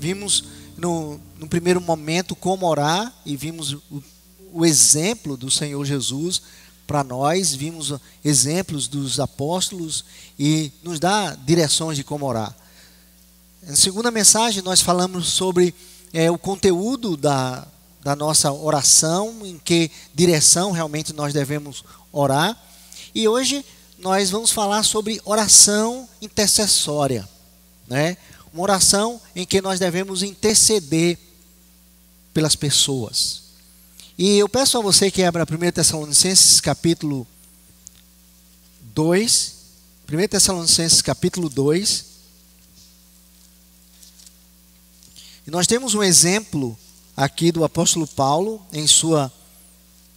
vimos no primeiro momento como orar e vimos o exemplo do Senhor Jesus para nós, vimos exemplos dos apóstolos e nos dá direções de como orar. Na segunda mensagem nós falamos sobre o conteúdo da nossa oração, em que direção realmente nós devemos orar. E hoje nós vamos falar sobre oração intercessória, né? Uma oração em que nós devemos interceder pelas pessoas. E eu peço a você que abra 1 Tessalonicenses capítulo 2. 1 Tessalonicenses capítulo 2. E nós temos um exemplo aqui do apóstolo Paulo em sua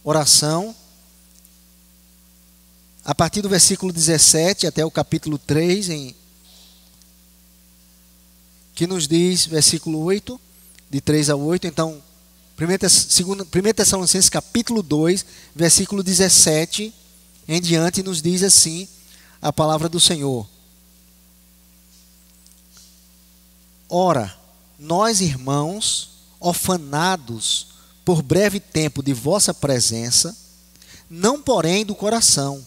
oração. A partir do versículo 17 até o capítulo 3, que nos diz, versículo 8, de 3 a 8. Então, 1 Tessalonicenses capítulo 2, versículo 17 em diante, nos diz assim a palavra do Senhor. Ora, nós, irmãos, orfanados por breve tempo de vossa presença, não porém do coração,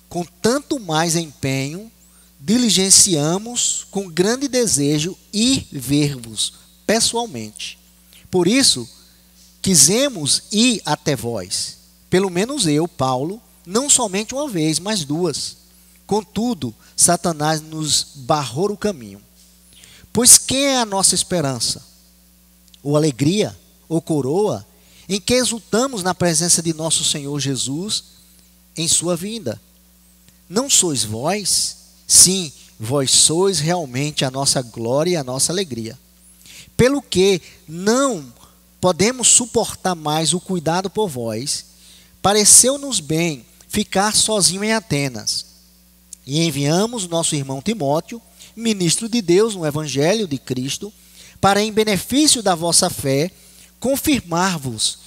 com tanto mais empenho, diligenciamos com grande desejo ir ver-vos pessoalmente. Por isso, quisemos ir até vós, pelo menos eu, Paulo, não somente uma vez, mas duas. Contudo, Satanás nos barrou o caminho. Pois quem é a nossa esperança? Ou alegria, ou coroa, em que exultamos na presença de nosso Senhor Jesus em sua vinda? Não sois vós? Sim, vós sois realmente a nossa glória e a nossa alegria. Pelo que não podemos suportar mais o cuidado por vós, pareceu-nos bem ficar sozinho em Atenas. E enviamos nosso irmão Timóteo, ministro de Deus no Evangelho de Cristo, para, em benefício da vossa fé, confirmar-vos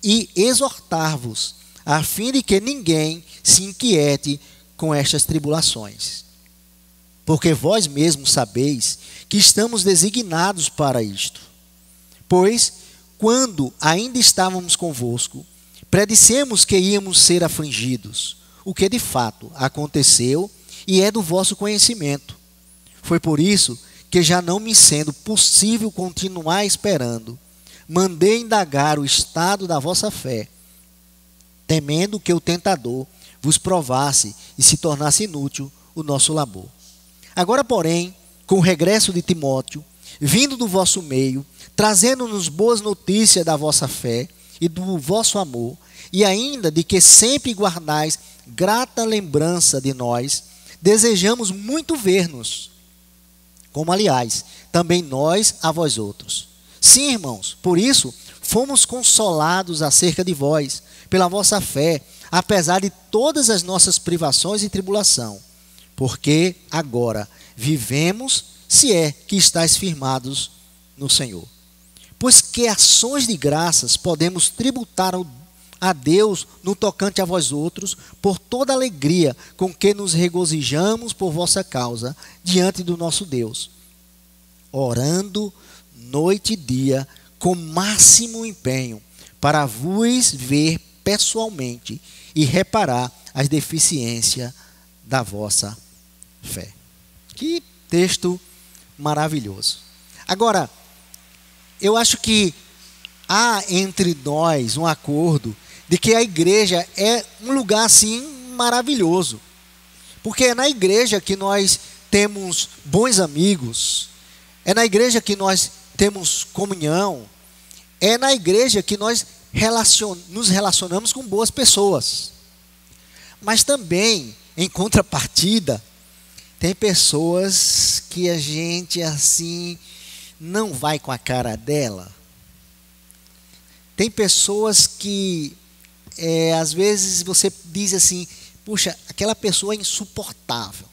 e exortar-vos, a fim de que ninguém se inquiete com estas tribulações. Porque vós mesmos sabeis que estamos designados para isto. Pois, quando ainda estávamos convosco, predissemos que íamos ser afligidos, o que de fato aconteceu e é do vosso conhecimento. Foi por isso que, já não me sendo possível continuar esperando, mandei indagar o estado da vossa fé, temendo que o tentador vos provasse e se tornasse inútil o nosso labor. Agora, porém, com o regresso de Timóteo, vindo do vosso meio, trazendo-nos boas notícias da vossa fé e do vosso amor, e ainda de que sempre guardais grata lembrança de nós, desejamos muito ver-nos, como aliás, também nós a vós outros. Sim, irmãos, por isso fomos consolados acerca de vós, pela vossa fé, apesar de todas as nossas privações e tribulação, porque agora vivemos, se é que estáis firmados no Senhor. Pois que ações de graças podemos tributar a Deus no tocante a vós outros, por toda a alegria com que nos regozijamos por vossa causa diante do nosso Deus, orando noite e dia com máximo empenho, para vos ver pessoalmente e reparar as deficiências da vossa fé. Que texto maravilhoso. Agora, eu acho que há entre nós um acordo de que a igreja é um lugar assim maravilhoso, porque é na igreja que nós temos bons amigos, é na igreja que nós temos comunhão, é na igreja que nós nos relacionamos com boas pessoas. Mas também, em contrapartida, tem pessoas que a gente assim não vai com a cara dela. Tem pessoas que às vezes você diz assim, puxa, aquela pessoa é insuportável,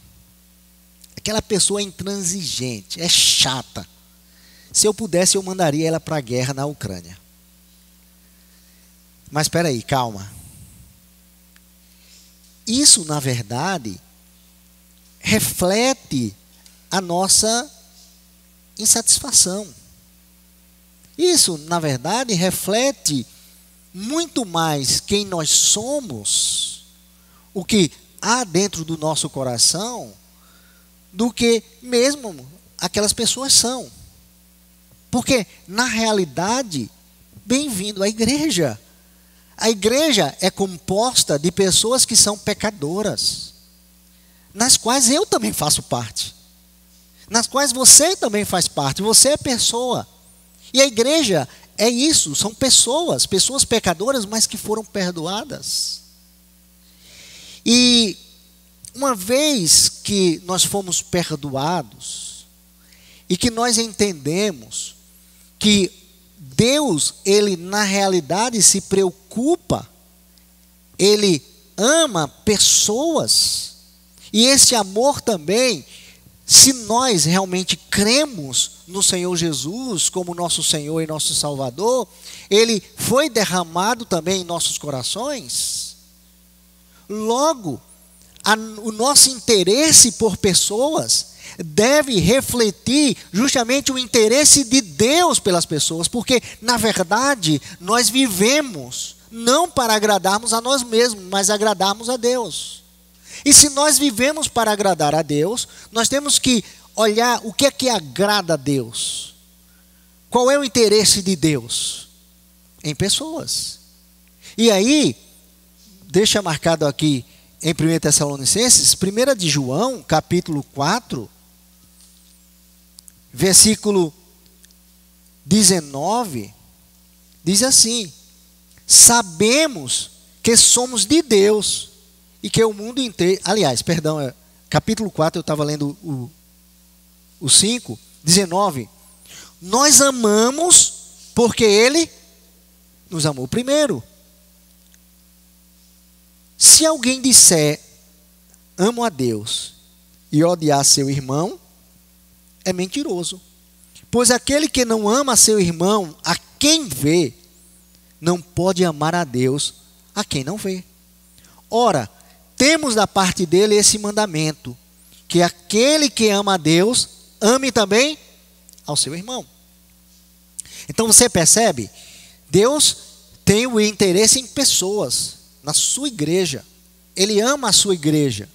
aquela pessoa é intransigente, é chata. Se eu pudesse, eu mandaria ela para a guerra na Ucrânia. Mas espera aí, calma. Isso, na verdade, reflete a nossa insatisfação. Isso, na verdade, reflete muito mais quem nós somos, o que há dentro do nosso coração, do que mesmo aquelas pessoas são. Porque, na realidade, bem-vindo à igreja. A igreja é composta de pessoas que são pecadoras, nas quais eu também faço parte, nas quais você também faz parte, você é pessoa. E a igreja é isso, são pessoas pecadoras, mas que foram perdoadas. E uma vez que nós fomos perdoados, e que nós entendemos que Deus, Ele na realidade se preocupa, Ele ama pessoas, e esse amor também, se nós realmente cremos no Senhor Jesus como nosso Senhor e nosso Salvador, Ele foi derramado também em nossos corações. Logo, o nosso interesse por pessoas deve refletir justamente o interesse de Deus pelas pessoas, porque, na verdade, nós vivemos não para agradarmos a nós mesmos, mas agradarmos a Deus. E se nós vivemos para agradar a Deus, nós temos que olhar o que é que agrada a Deus. Qual é o interesse de Deus? Em pessoas. E aí, deixa marcado aqui em 1 Tessalonicenses, 1 de João, capítulo 4, versículo 19, diz assim: sabemos que somos de Deus e que o mundo inteiro, aliás, perdão, capítulo 4, eu estava lendo o 5, 19, nós amamos porque Ele nos amou primeiro. Se alguém disser, amo a Deus, e odiar seu irmão, é mentiroso. Pois aquele que não ama seu irmão, a quem vê, não pode amar a Deus, a quem não vê. Ora, temos da parte dele esse mandamento, que aquele que ama a Deus, ame também ao seu irmão. Então você percebe, Deus tem o interesse em pessoas, na sua igreja. Ele ama a sua igreja.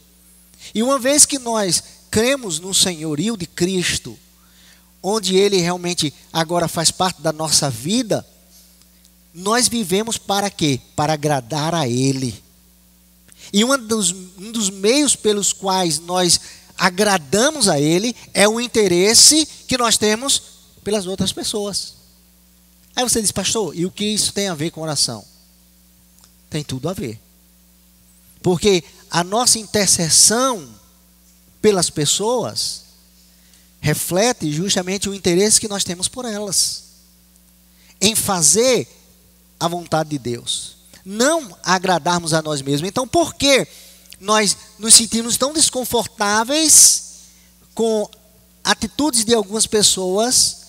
E uma vez que nós cremos no senhorio de Cristo, onde Ele realmente agora faz parte da nossa vida, nós vivemos para quê? Para agradar a Ele. E um dos meios pelos quais nós agradamos a Ele é o interesse que nós temos pelas outras pessoas. Aí você diz, pastor, e o que isso tem a ver com oração? Tem tudo a ver. Porque a nossa intercessão pelas pessoas reflete justamente o interesse que nós temos por elas, em fazer a vontade de Deus, não agradarmos a nós mesmos. Então, por que nós nos sentimos tão desconfortáveis com atitudes de algumas pessoas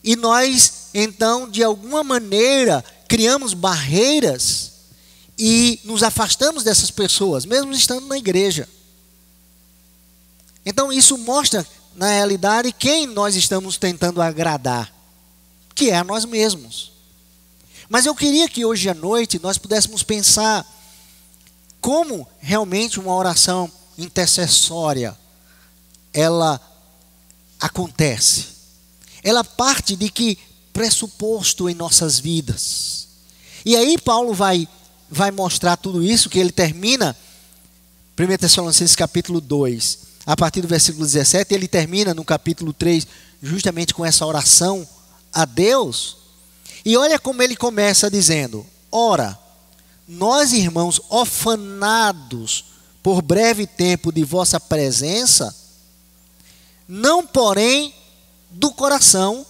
e nós, então, de alguma maneira, criamos barreiras e nos afastamos dessas pessoas, mesmo estando na igreja? Então isso mostra, na realidade, quem nós estamos tentando agradar, que é a nós mesmos. Mas eu queria que hoje à noite nós pudéssemos pensar como realmente uma oração intercessória, ela acontece. Ela parte de que pressuposto em nossas vidas? E aí Paulo vai mostrar tudo isso, que ele termina, 1 Tessalonicenses capítulo 2, a partir do versículo 17, ele termina no capítulo 3, justamente com essa oração a Deus. E olha como ele começa dizendo: ora, nós irmãos orfanados por breve tempo de vossa presença, não porém do coração,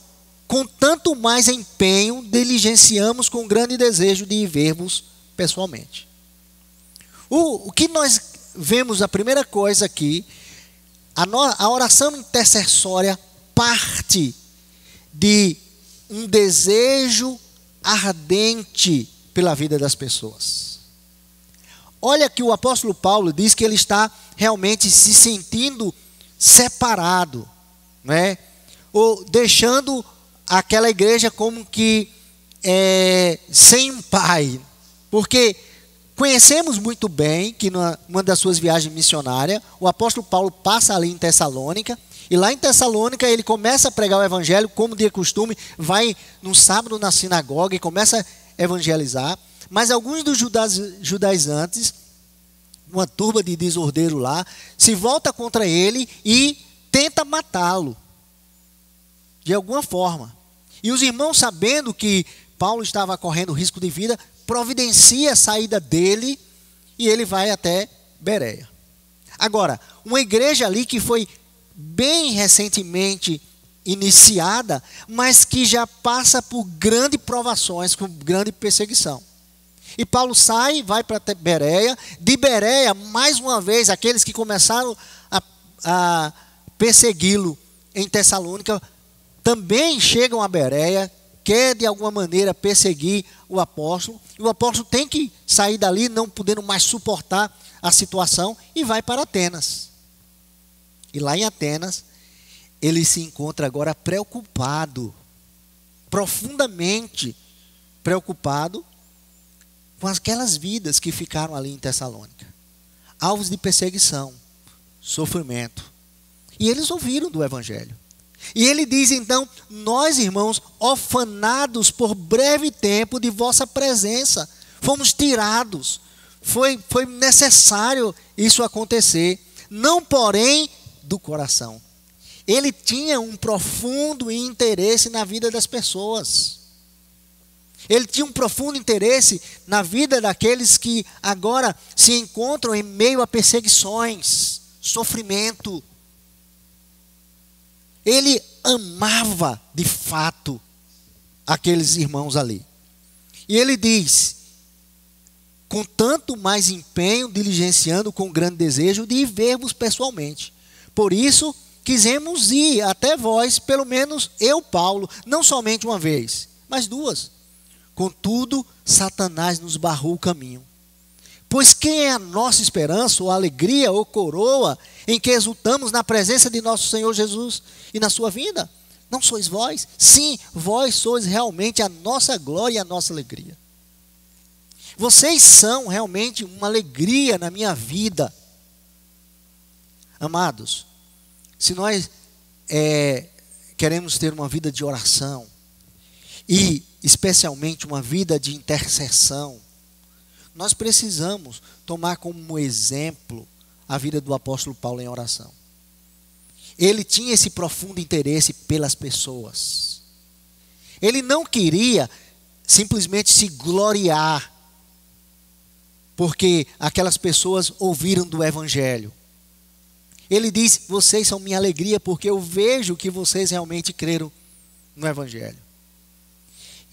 com tanto mais empenho, diligenciamos com grande desejo de ver-vos pessoalmente. O que nós vemos, a primeira coisa aqui, a oração intercessória parte de um desejo ardente pela vida das pessoas. Olha que o apóstolo Paulo diz que ele está realmente se sentindo separado, né? Ou deixando aquela igreja como que sem um pai, porque conhecemos muito bem que numa das suas viagens missionárias, o apóstolo Paulo passa ali em Tessalônica, e lá em Tessalônica ele começa a pregar o evangelho, como de costume, vai no sábado na sinagoga e começa a evangelizar, mas alguns dos judaizantes, uma turba de desordeiro lá, se volta contra ele e tenta matá-lo, de alguma forma. E os irmãos, sabendo que Paulo estava correndo risco de vida, providencia a saída dele e ele vai até Bereia. Agora, uma igreja ali que foi bem recentemente iniciada, mas que já passa por grandes provações, com grande perseguição. E Paulo sai, vai para Bereia. De Bereia, mais uma vez, aqueles que começaram a persegui-lo em Tessalônica, também chegam a Bereia, quer de alguma maneira perseguir o apóstolo. E o apóstolo tem que sair dali, não podendo mais suportar a situação, e vai para Atenas. E lá em Atenas, ele se encontra agora preocupado, profundamente preocupado, com aquelas vidas que ficaram ali em Tessalônica, alvos de perseguição, sofrimento. E eles ouviram do evangelho. E ele diz então: nós, irmãos, orfanados por breve tempo de vossa presença, fomos tirados. Foi necessário isso acontecer, não porém do coração. Ele tinha um profundo interesse na vida das pessoas. Ele tinha um profundo interesse na vida daqueles que agora se encontram em meio a perseguições, sofrimento. Ele amava de fato aqueles irmãos ali. E ele diz: com tanto mais empenho, diligenciando com grande desejo de ver-vos pessoalmente. Por isso, quisemos ir até vós, pelo menos eu, Paulo, não somente uma vez, mas duas. Contudo, Satanás nos barrou o caminho. Pois quem é a nossa esperança, ou alegria, ou coroa, em que exultamos na presença de nosso Senhor Jesus e na sua vinda? Não sois vós? Sim, vós sois realmente a nossa glória e a nossa alegria. Vocês são realmente uma alegria na minha vida. Amados, se nós queremos ter uma vida de oração, e especialmente uma vida de intercessão, nós precisamos tomar como exemplo a vida do apóstolo Paulo em oração. Ele tinha esse profundo interesse pelas pessoas. Ele não queria simplesmente se gloriar porque aquelas pessoas ouviram do evangelho. Ele diz: vocês são minha alegria porque eu vejo que vocês realmente creram no evangelho.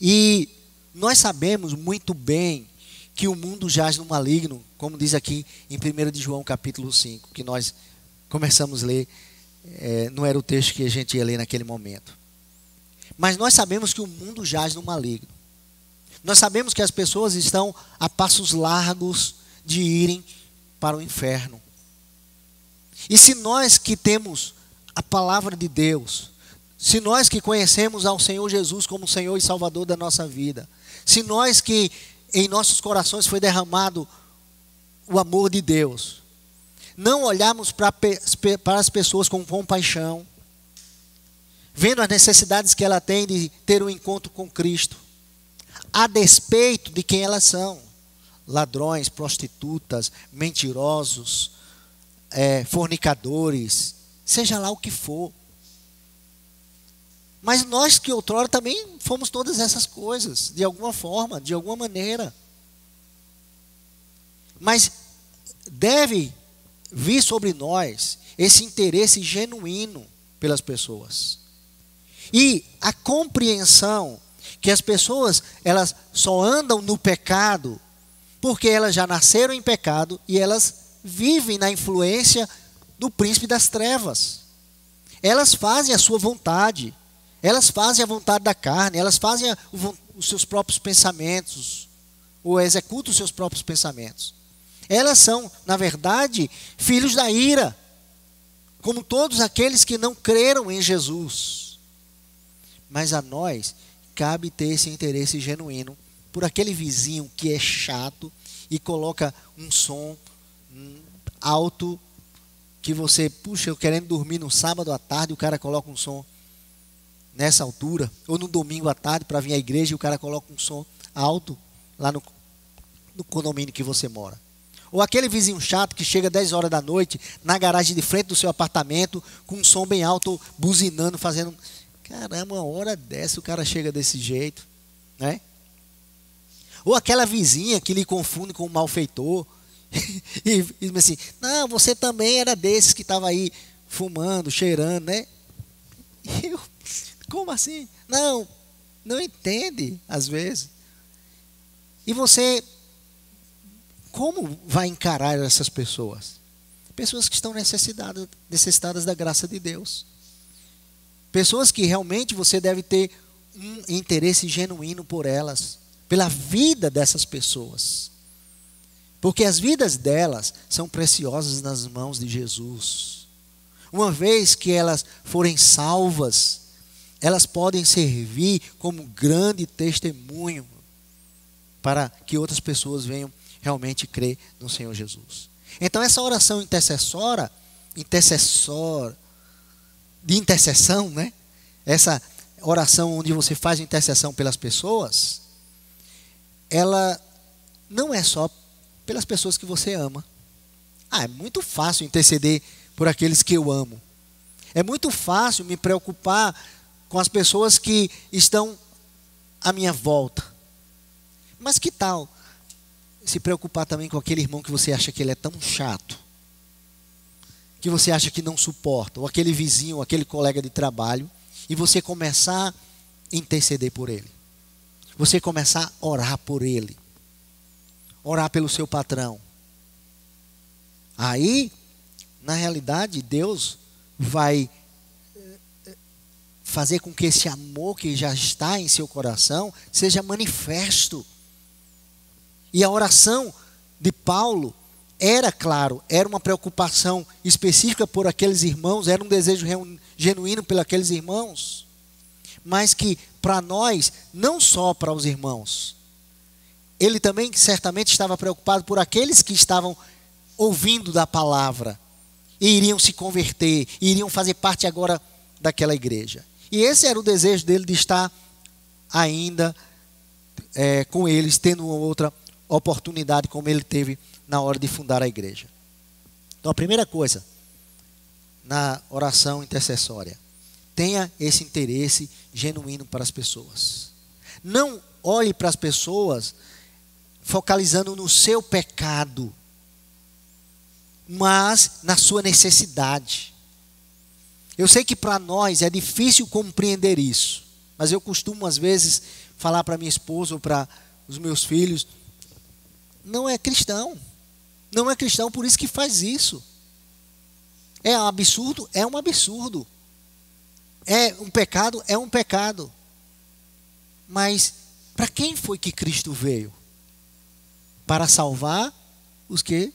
E nós sabemos muito bem que o mundo jaz no maligno, como diz aqui em 1 de João capítulo 5, que nós começamos a ler, não era o texto que a gente ia ler naquele momento. Mas nós sabemos que o mundo jaz no maligno. Nós sabemos que as pessoas estão a passos largos de irem para o inferno. E se nós que temos a palavra de Deus, se nós que conhecemos ao Senhor Jesus como Senhor e Salvador da nossa vida, se nós que em nossos corações foi derramado o amor de Deus, não olharmos para as pessoas com compaixão, vendo as necessidades que ela tem de ter um encontro com Cristo, a despeito de quem elas são, ladrões, prostitutas, mentirosos, fornicadores, seja lá o que for. Mas nós que outrora também fomos todas essas coisas, de alguma forma, de alguma maneira. Mas deve vir sobre nós esse interesse genuíno pelas pessoas. E a compreensão que as pessoas, elas só andam no pecado porque elas já nasceram em pecado e elas vivem na influência do príncipe das trevas. Elas fazem a sua vontade. Elas fazem a vontade da carne, elas fazem os seus próprios pensamentos, ou executam os seus próprios pensamentos. Elas são, na verdade, filhos da ira, como todos aqueles que não creram em Jesus. Mas a nós cabe ter esse interesse genuíno por aquele vizinho que é chato e coloca um som alto que você, puxa, eu querendo dormir no sábado à tarde, o cara coloca um som nessa altura, ou no domingo à tarde para vir à igreja e o cara coloca um som alto lá no condomínio que você mora. Ou aquele vizinho chato que chega 10 horas da noite na garagem de frente do seu apartamento com um som bem alto, buzinando, fazendo... Caramba, uma hora dessa o cara chega desse jeito, né? Ou aquela vizinha que lhe confunde com um malfeitor e diz assim, não, você também era desses que estava aí fumando, cheirando, né? E eu, como assim? Não entende, às vezes. E você, como vai encarar essas pessoas? Pessoas que estão necessitadas da graça de Deus. Pessoas que realmente você deve ter um interesse genuíno por elas, pela vida dessas pessoas. Porque as vidas delas são preciosas nas mãos de Jesus. Uma vez que elas forem salvas, elas podem servir como grande testemunho para que outras pessoas venham realmente crer no Senhor Jesus. Então essa oração de intercessão, né? Essa oração onde você faz intercessão pelas pessoas, ela não é só pelas pessoas que você ama. É muito fácil interceder por aqueles que eu amo. É muito fácil me preocupar com as pessoas que estão à minha volta. Mas que tal se preocupar também com aquele irmão que você acha que ele é tão chato, que você acha que não suporta, ou aquele vizinho, ou aquele colega de trabalho, e você começar a interceder por ele. Você começar a orar por ele. Orar pelo seu patrão. Aí, na realidade, Deus vai fazer com que esse amor que já está em seu coração seja manifesto. E a oração de Paulo era, claro, era uma preocupação específica por aqueles irmãos, era um desejo genuíno por aqueles irmãos, mas que para nós, não só para os irmãos, ele também certamente estava preocupado por aqueles que estavam ouvindo da palavra e iriam se converter, e iriam fazer parte agora daquela igreja. E esse era o desejo dele, de estar ainda com eles, tendo uma outra oportunidade como ele teve na hora de fundar a igreja. Então a primeira coisa na oração intercessória, tenha esse interesse genuíno para as pessoas. Não olhe para as pessoas focalizando no seu pecado, mas na sua necessidade. Eu sei que para nós é difícil compreender isso, mas eu costumo às vezes falar para minha esposa ou para os meus filhos, não é cristão, por isso que faz isso. É um absurdo, é um absurdo. É um pecado. Mas para quem foi que Cristo veio? Para salvar os que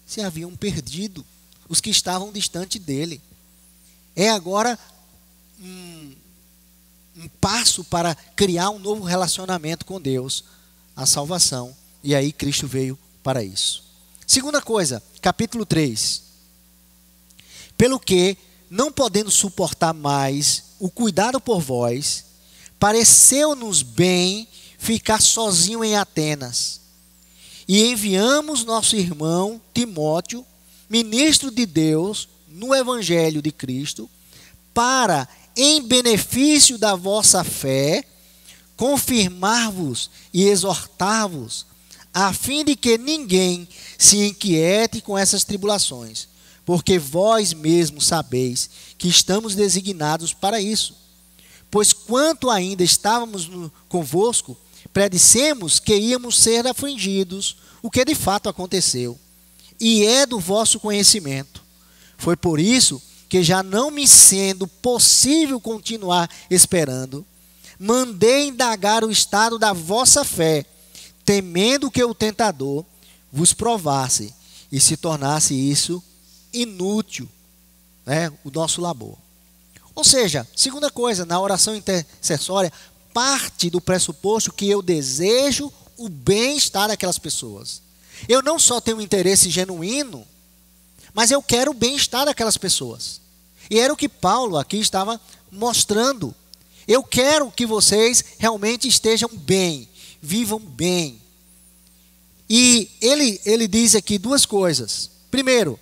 se haviam perdido, os que estavam distante dele. É agora um passo para criar um novo relacionamento com Deus, a salvação. E aí Cristo veio para isso. Segunda coisa, capítulo 3. Pelo que, não podendo suportar mais o cuidado por vós, pareceu-nos bem ficar sozinho em Atenas. E enviamos nosso irmão Timóteo, ministro de Deus no Evangelho de Cristo, para, em benefício da vossa fé, confirmar-vos e exortar-vos, a fim de que ninguém se inquiete com essas tribulações, porque vós mesmos sabeis que estamos designados para isso. Pois quanto ainda estávamos convosco, predissemos que íamos ser afligidos, o que de fato aconteceu, e é do vosso conhecimento. Foi por isso que, já não me sendo possível continuar esperando, mandei indagar o estado da vossa fé, temendo que o tentador vos provasse e se tornasse isso inútil, né, o nosso labor. Ou seja, segunda coisa, na oração intercessória, parte do pressuposto que eu desejo o bem-estar daquelas pessoas. Eu não só tenho um interesse genuíno, mas eu quero o bem-estar daquelas pessoas. E era o que Paulo aqui estava mostrando. Eu quero que vocês realmente estejam bem, vivam bem. E ele diz aqui duas coisas. Primeiro,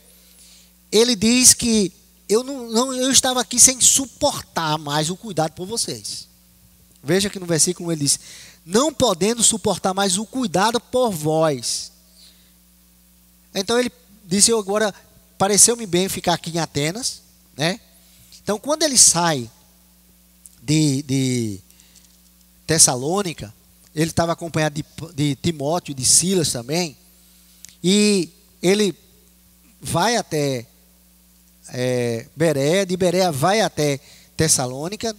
ele diz que eu estava aqui sem suportar mais o cuidado por vocês. Veja que no versículo ele diz: não podendo suportar mais o cuidado por vós. Então ele disse: eu agora pareceu-me bem ficar aqui em Atenas, né? Então quando ele sai de Tessalônica, ele estava acompanhado de Timóteo, de Silas também, e ele vai até Bereia, de Bereia vai até Tessalônica,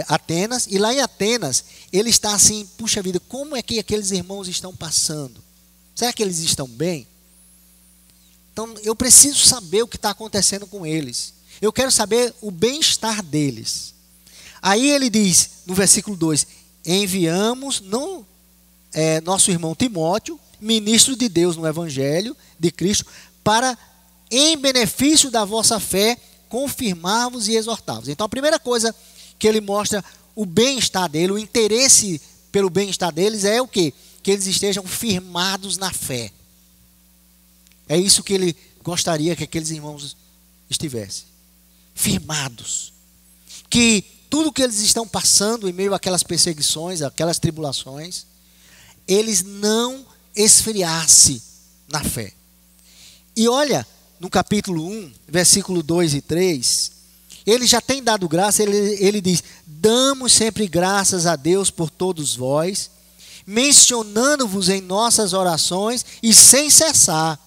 Atenas, e lá em Atenas ele está assim: puxa vida, como é que aqueles irmãos estão passando? Será que eles estão bem? Então eu preciso saber o que está acontecendo com eles. Eu quero saber o bem-estar deles. Aí ele diz no versículo 2: enviamos nosso irmão Timóteo, ministro de Deus no Evangelho de Cristo, para, em benefício da vossa fé, confirmar-vos e exortar-vos. Então a primeira coisa que ele mostra o bem-estar dele, o interesse pelo bem-estar deles é o quê? Que eles estejam firmados na fé. É isso que ele gostaria que aqueles irmãos estivessem. Firmados. Que tudo que eles estão passando em meio àquelas perseguições, aquelas tribulações, eles não esfriassem na fé. E olha, no capítulo 1, versículo 2 e 3, ele já tem dado graça, ele diz: damos sempre graças a Deus por todos vós, mencionando-vos em nossas orações e sem cessar,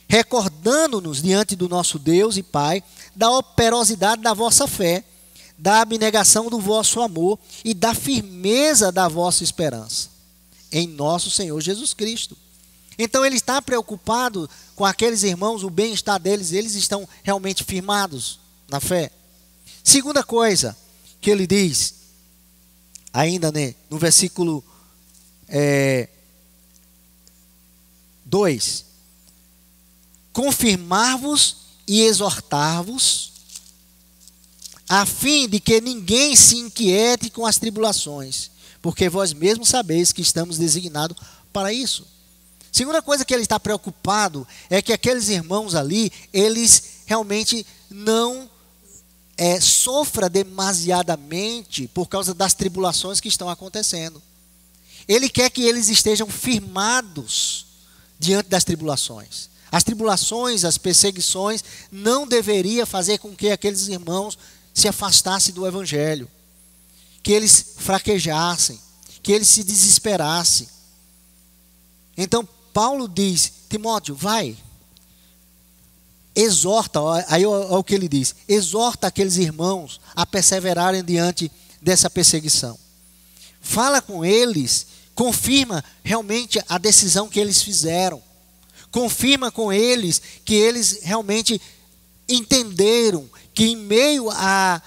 recordando-nos diante do nosso Deus e Pai da operosidade da vossa fé, da abnegação do vosso amor e da firmeza da vossa esperança em nosso Senhor Jesus Cristo. Então ele está preocupado com aqueles irmãos, o bem-estar deles, eles estão realmente firmados na fé. Segunda coisa que ele diz, ainda no versículo 2: confirmar-vos e exortar-vos, a fim de que ninguém se inquiete com as tribulações, porque vós mesmos sabeis que estamos designados para isso. Segunda coisa que ele está preocupado é que aqueles irmãos ali, eles realmente não sofram demasiadamente por causa das tribulações que estão acontecendo. Ele quer que eles estejam firmados diante das tribulações. As tribulações, as perseguições não deveriam fazer com que aqueles irmãos se afastassem do Evangelho, que eles fraquejassem, que eles se desesperassem. Então Paulo diz: Timóteo, vai, exorta, aí olha o que ele diz: exorta aqueles irmãos a perseverarem diante dessa perseguição. Fala com eles, confirma realmente a decisão que eles fizeram. Confirma com eles que eles realmente entenderam que em meio a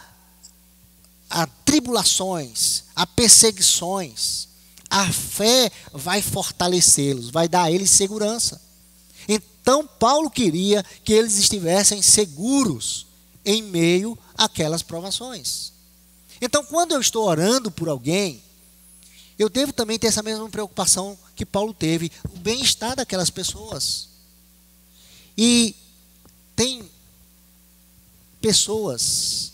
tribulações, a perseguições, a fé vai fortalecê-los, vai dar a eles segurança. Então Paulo queria que eles estivessem seguros em meio àquelas provações. Então quando eu estou orando por alguém, eu devo também ter essa mesma preocupação que Paulo teve, o bem-estar daquelas pessoas. E tem pessoas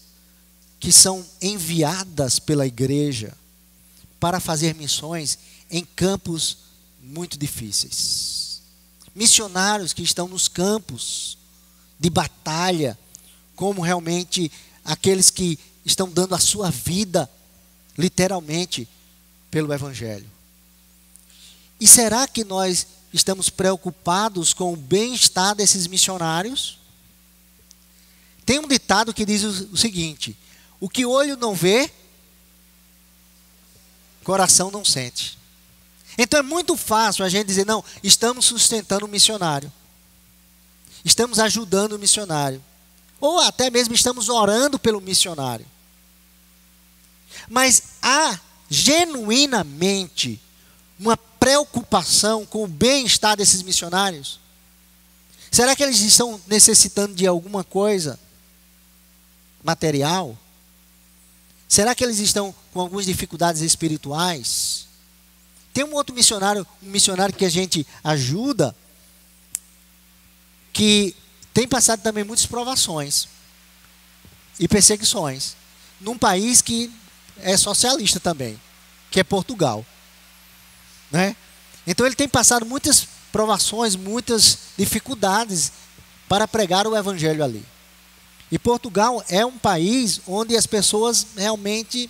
que são enviadas pela igreja para fazer missões em campos muito difíceis. Missionários que estão nos campos de batalha, como realmente aqueles que estão dando a sua vida, literalmente, pelo Evangelho. E será que nós estamos preocupados com o bem-estar desses missionários? Tem um ditado que diz o seguinte: o que o olho não vê, coração não sente. Então é muito fácil a gente dizer: não, estamos sustentando o missionário, estamos ajudando o missionário. ou até mesmo estamos orando pelo missionário. Mas há genuinamente uma preocupação com o bem-estar desses missionários? Será que eles estão necessitando de alguma coisa material? Será que eles estão com algumas dificuldades espirituais? Tem um outro missionário, que a gente ajuda, que tem passado também muitas provações e perseguições, num país que é socialista também, que é Portugal, né? Então ele tem passado muitas provações, muitas dificuldades para pregar o evangelho ali. E Portugal é um país onde as pessoas realmente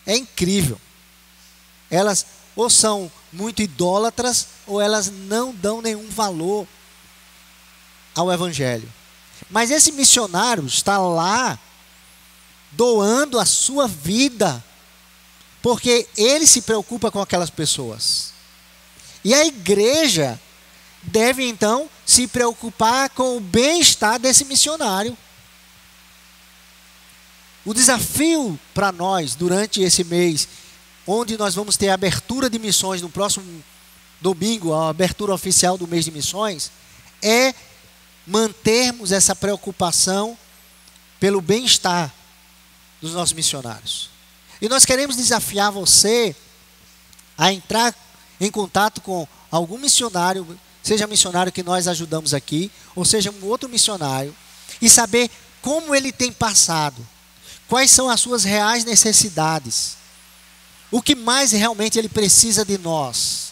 é incrível. Elas ou são muito idólatras ou elas não dão nenhum valor ao evangelho. Mas esse missionário está lá doando a sua vida, porque ele se preocupa com aquelas pessoas. E a igreja deve então se preocupar com o bem-estar desse missionário. O desafio para nós durante esse mês, onde nós vamos ter a abertura de missões no próximo domingo, a abertura oficial do mês de missões, é mantermos essa preocupação pelo bem-estar dos nossos missionários. E nós queremos desafiar você a entrar em contato com algum missionário, seja missionário que nós ajudamos aqui, ou seja um outro missionário, e saber como ele tem passado, quais são as suas reais necessidades, o que mais realmente ele precisa de nós,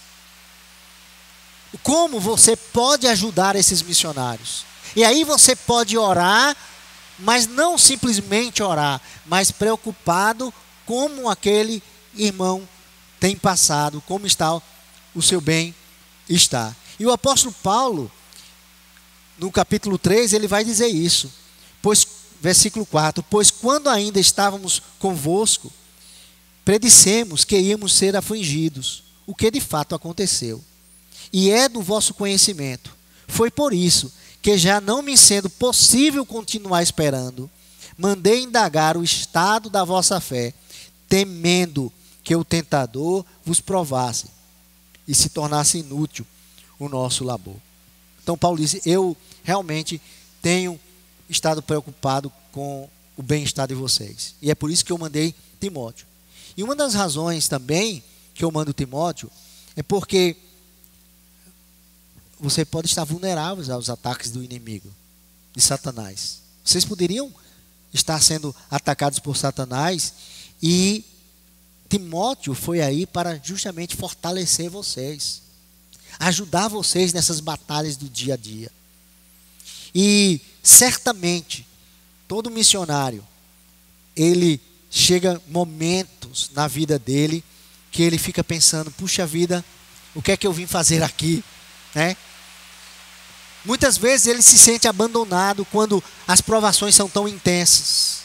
como você pode ajudar esses missionários. E aí você pode orar, mas não simplesmente orar, mas preocupado como aquele irmão tem passado, como está o seu bem-estar. E o apóstolo Paulo, no capítulo 3, ele vai dizer isso, versículo 4, pois quando ainda estávamos convosco, predissemos que íamos ser afligidos, o que de fato aconteceu. E é do vosso conhecimento. Foi por isso que, já não me sendo possível continuar esperando, mandei indagar o estado da vossa fé, temendo que o tentador vos provasse e se tornasse inútil o nosso labor. Então Paulo diz, eu realmente tenho estado preocupado com o bem-estar de vocês. E é por isso que eu mandei Timóteo. E uma das razões também que eu mando Timóteo é porque você pode estar vulnerável aos ataques do inimigo, de Satanás. Vocês poderiam estar sendo atacados por Satanás, e Timóteo foi aí para justamente fortalecer vocês, ajudar vocês nessas batalhas do dia a dia. E certamente todo missionário, ele chega momentos na vida dele que ele fica pensando, puxa vida, o que é que eu vim fazer aqui, né? Muitas vezes ele se sente abandonado quando as provações são tão intensas.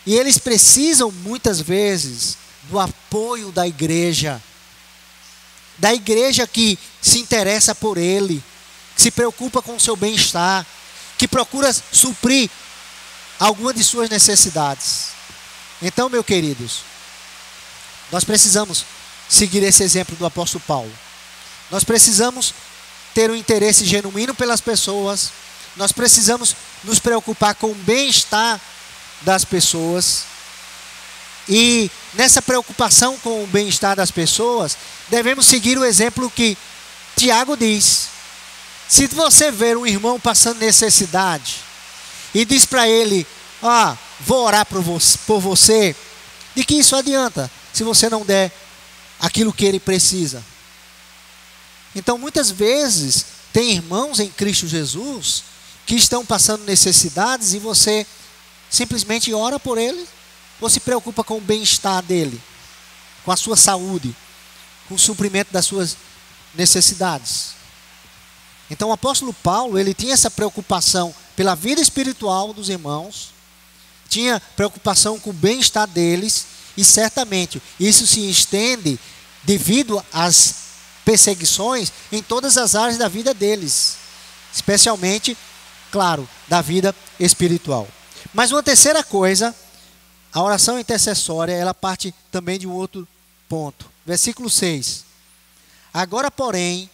E eles precisam muitas vezes do apoio da igreja que se interessa por ele, que se preocupa com o seu bem-estar, que procura suprir alguma de suas necessidades. Então, meus queridos, nós precisamos seguir esse exemplo do apóstolo Paulo. Nós precisamos ter um interesse genuíno pelas pessoas. Nós precisamos nos preocupar com o bem-estar das pessoas. E nessa preocupação com o bem-estar das pessoas, devemos seguir o exemplo que Tiago diz. Se você ver um irmão passando necessidade e diz para ele, vou orar por você, de que isso adianta se você não der aquilo que ele precisa? Então muitas vezes tem irmãos em Cristo Jesus que estão passando necessidades e você simplesmente ora por ele, ou se preocupa com o bem-estar dele, com a sua saúde, com o suprimento das suas necessidades. Então o apóstolo Paulo, ele tinha essa preocupação pela vida espiritual dos irmãos, tinha preocupação com o bem-estar deles, e certamente isso se estende devido às perseguições em todas as áreas da vida deles, especialmente, claro, da vida espiritual. Mas uma terceira coisa, a oração intercessória, ela parte também de um outro ponto. Versículo 6. Agora, porém,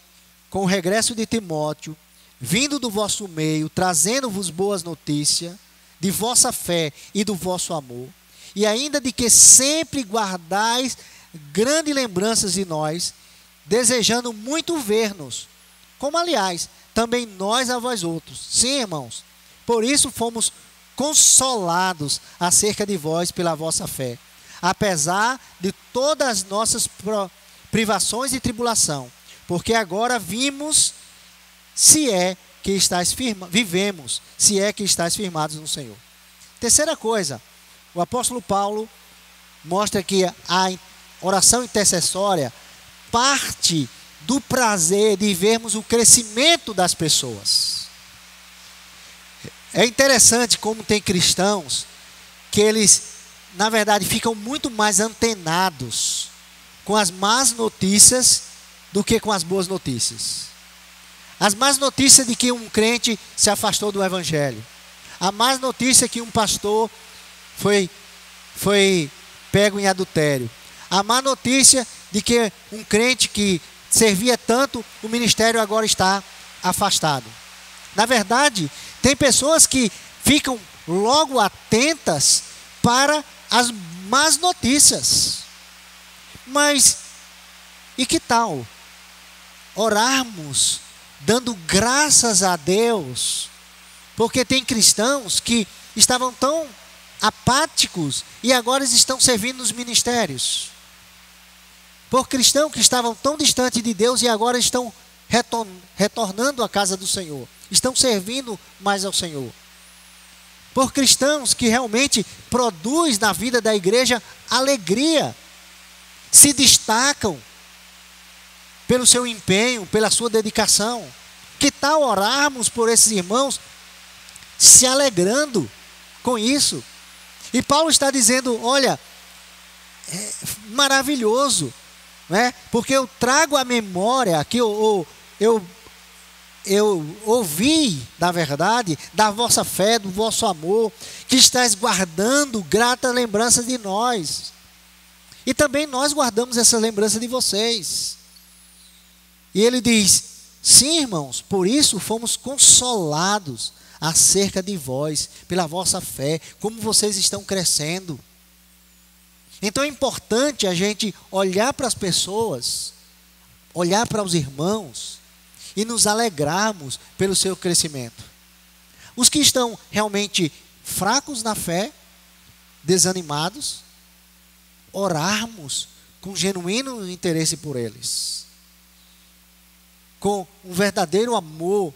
com o regresso de Timóteo, vindo do vosso meio, trazendo-vos boas notícias de vossa fé e do vosso amor, e ainda de que sempre guardais grandes lembranças de nós, desejando muito ver-nos, como aliás, também nós a vós outros. Sim, irmãos, por isso fomos consolados acerca de vós pela vossa fé, apesar de todas as nossas privações e tribulação, porque agora vivemos, se é que estáis firmados no Senhor. Terceira coisa, o apóstolo Paulo mostra que a oração intercessória parte do prazer de vermos o crescimento das pessoas. É interessante como tem cristãos que eles, na verdade, ficam muito mais antenados com as más notícias do que com as boas notícias. As más notícias de que um crente se afastou do evangelho. A más notícia que um pastor foi pego em adultério. A má notícia de que um crente que servia tanto, o ministério agora está afastado. Na verdade, tem pessoas que ficam logo atentas para as más notícias. Mas, e que tal orarmos dando graças a Deus? Porque tem cristãos que estavam tão apáticos e agora eles estão servindo nos ministérios. Por cristãos que estavam tão distantes de Deus e agora estão retornando à casa do Senhor. Estão servindo mais ao Senhor. Por cristãos que realmente produzem na vida da igreja alegria. Se destacam pelo seu empenho, pela sua dedicação. Que tal orarmos por esses irmãos se alegrando com isso? E Paulo está dizendo, olha, é maravilhoso, né? Porque eu trago a memória que eu ouvi, na verdade, da vossa fé, do vosso amor, que estáis guardando grata lembrança de nós. E também nós guardamos essa lembrança de vocês. E ele diz, sim, irmãos, por isso fomos consolados acerca de vós, pela vossa fé, como vocês estão crescendo. Então é importante a gente olhar para as pessoas, olhar para os irmãos e nos alegrarmos pelo seu crescimento. Os que estão realmente fracos na fé, desanimados, orarmos com genuíno interesse por eles, com um verdadeiro amor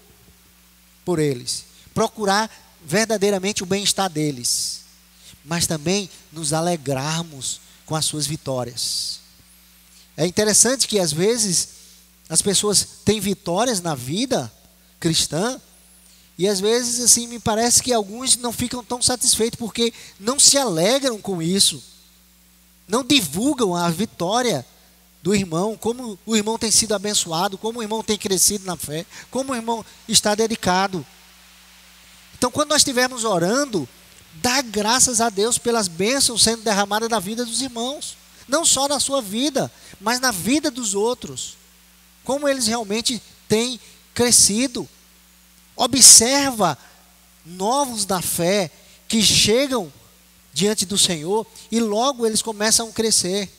por eles, procurar verdadeiramente o bem-estar deles, mas também nos alegrarmos com as suas vitórias. É interessante que às vezes as pessoas têm vitórias na vida cristã e às vezes assim me parece que alguns não ficam tão satisfeitos porque não se alegram com isso, não divulgam a vitória do irmão, como o irmão tem sido abençoado, como o irmão tem crescido na fé, como o irmão está dedicado. Então, quando nós estivermos orando, dá graças a Deus pelas bênçãos sendo derramadas na vida dos irmãos. Não só na sua vida, mas na vida dos outros. Como eles realmente têm crescido. Observa novos da fé que chegam diante do Senhor e logo eles começam a crescer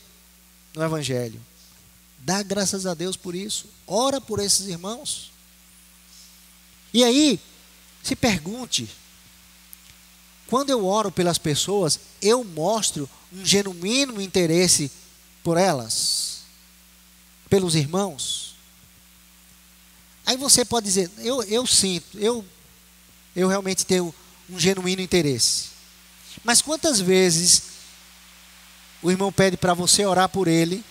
no Evangelho. Dá graças a Deus por isso. Ora por esses irmãos. E aí, se pergunte, quando eu oro pelas pessoas, eu mostro um genuíno interesse por elas, pelos irmãos? Aí você pode dizer, eu sinto, eu realmente tenho um genuíno interesse. Mas quantas vezes o irmão pede para você orar por ele,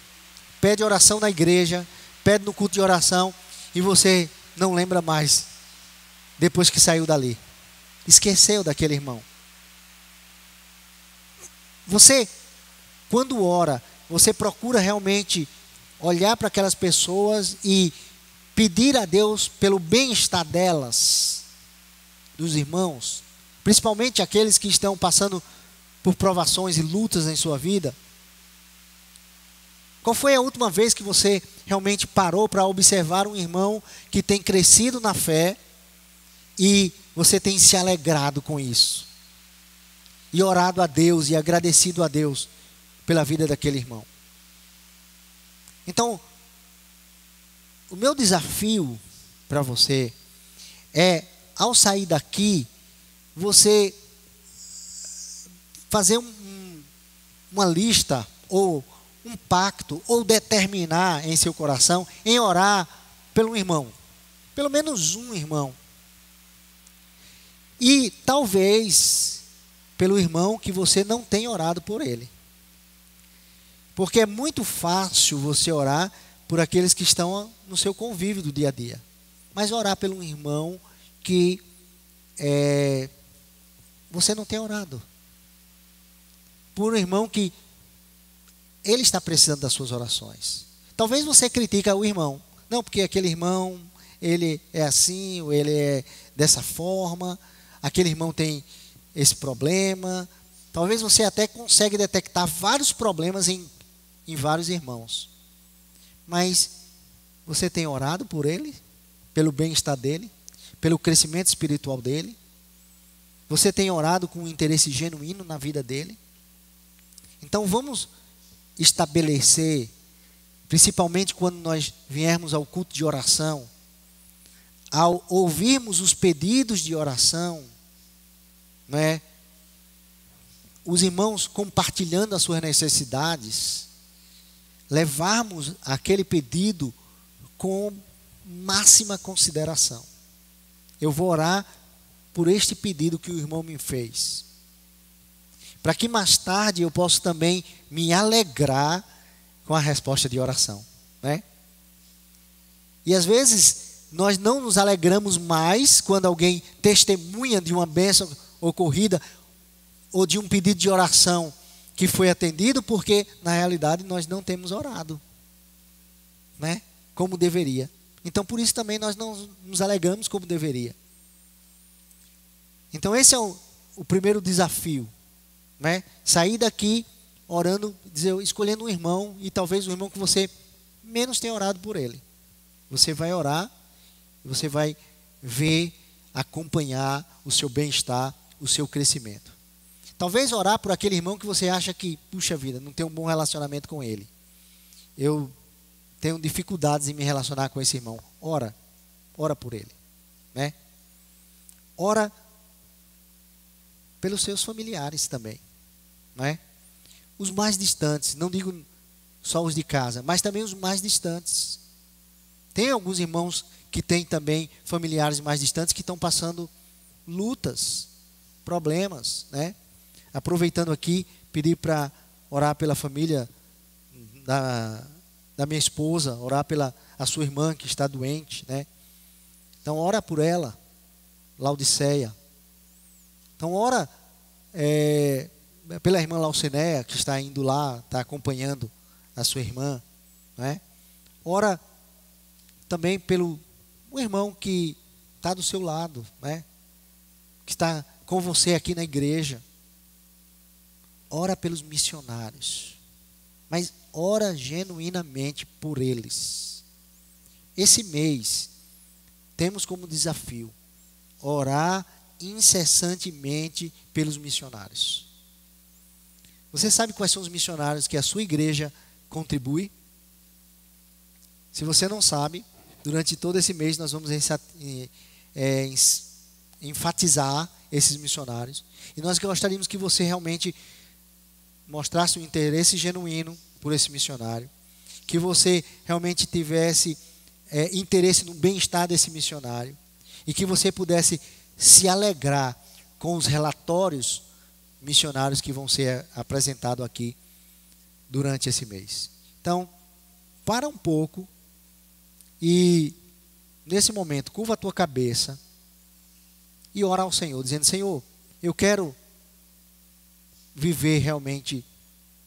pede oração na igreja, pede no culto de oração, e você não lembra mais, depois que saiu dali? Esqueceu daquele irmão. Você, quando ora, você procura realmente olhar para aquelas pessoas e pedir a Deus pelo bem-estar delas, dos irmãos, principalmente aqueles que estão passando por provações e lutas em sua vida. Qual foi a última vez que você realmente parou para observar um irmão que tem crescido na fé e você tem se alegrado com isso? E orado a Deus e agradecido a Deus pela vida daquele irmão. Então, o meu desafio para você é, ao sair daqui, você fazer uma lista ou um pacto, ou determinar em seu coração em orar pelo irmão, pelo menos um irmão, e talvez pelo irmão que você não tem orado por ele, porque é muito fácil você orar por aqueles que estão no seu convívio do dia a dia, mas orar pelo irmão que você não tem orado, por um irmão que ele está precisando das suas orações. Talvez você critique o irmão. Não, porque aquele irmão, ele é assim, ou ele é dessa forma. Aquele irmão tem esse problema. Talvez você até consiga detectar vários problemas em vários irmãos. Mas você tem orado por ele? Pelo bem-estar dele? Pelo crescimento espiritual dele? Você tem orado com um interesse genuíno na vida dele? Então vamos estabelecer, principalmente quando nós viermos ao culto de oração, ao ouvirmos os pedidos de oração, né, os irmãos compartilhando as suas necessidades, levarmos aquele pedido com máxima consideração. Eu vou orar por este pedido que o irmão me fez, para que mais tarde eu possa também me alegrar com a resposta de oração, né? E às vezes nós não nos alegramos mais quando alguém testemunha de uma bênção ocorrida ou de um pedido de oração que foi atendido, porque na realidade nós não temos orado, né? Como deveria. Então por isso também nós não nos alegramos como deveria. Então esse é o primeiro desafio. Né? Sair daqui orando, escolhendo um irmão, e talvez o irmão que você menos tenha orado por ele. Você vai orar, você vai ver, acompanhar o seu bem-estar, o seu crescimento. Talvez orar por aquele irmão que você acha que, puxa vida, não tem um bom relacionamento com ele. Eu tenho dificuldades em me relacionar com esse irmão. Ora por ele. Né? Ora pelos seus familiares também. Não é? Os mais distantes, não digo só os de casa, mas também os mais distantes. Tem alguns irmãos que têm também familiares mais distantes que estão passando lutas, problemas, né? Aproveitando aqui, pedir para orar pela família da minha esposa, orar pela a sua irmã que está doente, né? Então ora por ela, Laodiceia. Então ora pela irmã Laucinéia, que está indo lá, está acompanhando a sua irmã, né? Ora também pelo um irmão que está do seu lado, né? Que está com você aqui na igreja. Ora pelos missionários, mas ora genuinamente por eles. Esse mês temos como desafio orar incessantemente pelos missionários. Você sabe quais são os missionários que a sua igreja contribui? Se você não sabe, durante todo esse mês nós vamos enfatizar esses missionários. E nós gostaríamos que você realmente mostrasse um interesse genuíno por esse missionário. Que você realmente tivesse interesse no bem-estar desse missionário. E que você pudesse se alegrar com os relatórios missionários que vão ser apresentados aqui durante esse mês. Então, para um pouco e nesse momento, curva a tua cabeça e ora ao Senhor, dizendo: Senhor, eu quero viver realmente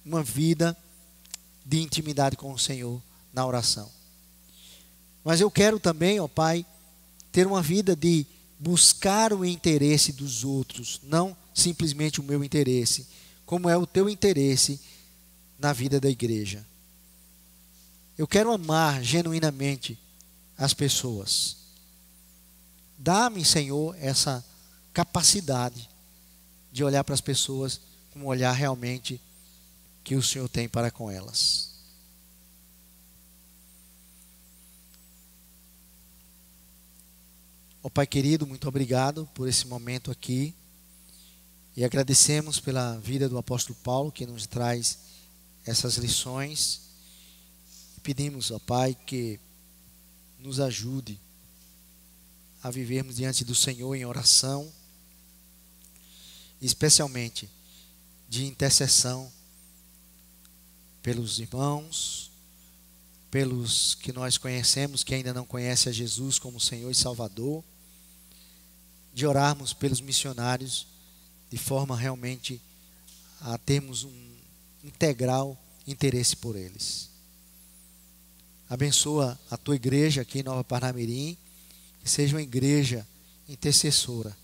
uma vida de intimidade com o Senhor na oração. Mas eu quero também, ó Pai, ter uma vida de buscar o interesse dos outros, não simplesmente o meu interesse, como é o teu interesse na vida da igreja. Eu quero amar genuinamente as pessoas. Dá-me, Senhor, essa capacidade de olhar para as pessoas com um olhar realmente que o Senhor tem para com elas. Ó Pai querido, muito obrigado por esse momento aqui. E agradecemos pela vida do apóstolo Paulo, que nos traz essas lições. Pedimos, ó Pai, que nos ajude a vivermos diante do Senhor em oração, especialmente de intercessão pelos irmãos, pelos que nós conhecemos, que ainda não conhecem a Jesus como Senhor e Salvador, de orarmos pelos missionários, de forma realmente a termos um integral interesse por eles. Abençoa a tua igreja aqui em Nova Parnamirim, que seja uma igreja intercessora,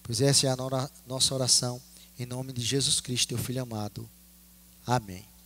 pois essa é a nossa oração, em nome de Jesus Cristo, teu Filho amado. Amém.